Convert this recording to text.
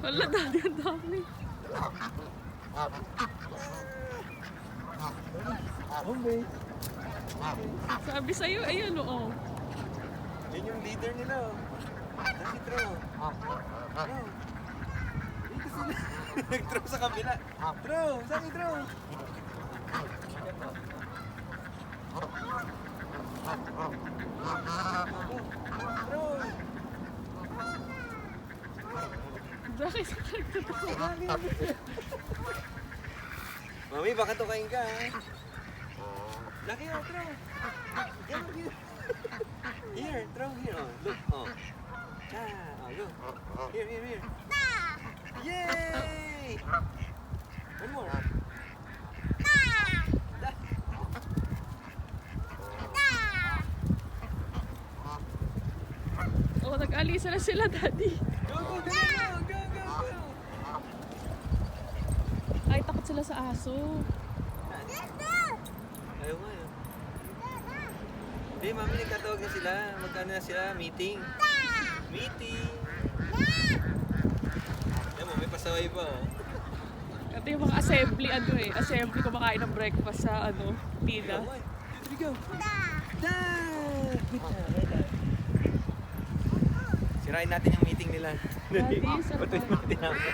Wala, dali ang dami. Sabi sa'yo, ayun oo. Yan yung leader nila. Dali, throw. Throw. Dito sila. Nag-throw sa kabila. Throw. Saan i-throw? Throw. Bakit sa nagtotoo? Mami, baka tukain ka, ha? Laki, oh, throw. Yan, here. Here, throw here. Oh, look, oh. Oh, look. Here. Yay! One more. Oo, nag-alisa na sila, Daddy. Go! Ay, takot sila sa aso. Ayaw nga yun. Hindi, mami, nagkatawag na sila. Magkano na sila? Meeting. Yan mo, may pasaway pa, oh. Ito yung mga assembly, assembly kumakain ng breakfast sa, pila. Here we go. Sirain natin yung meeting nila. Daddy, sarap. Patuloy natin namin.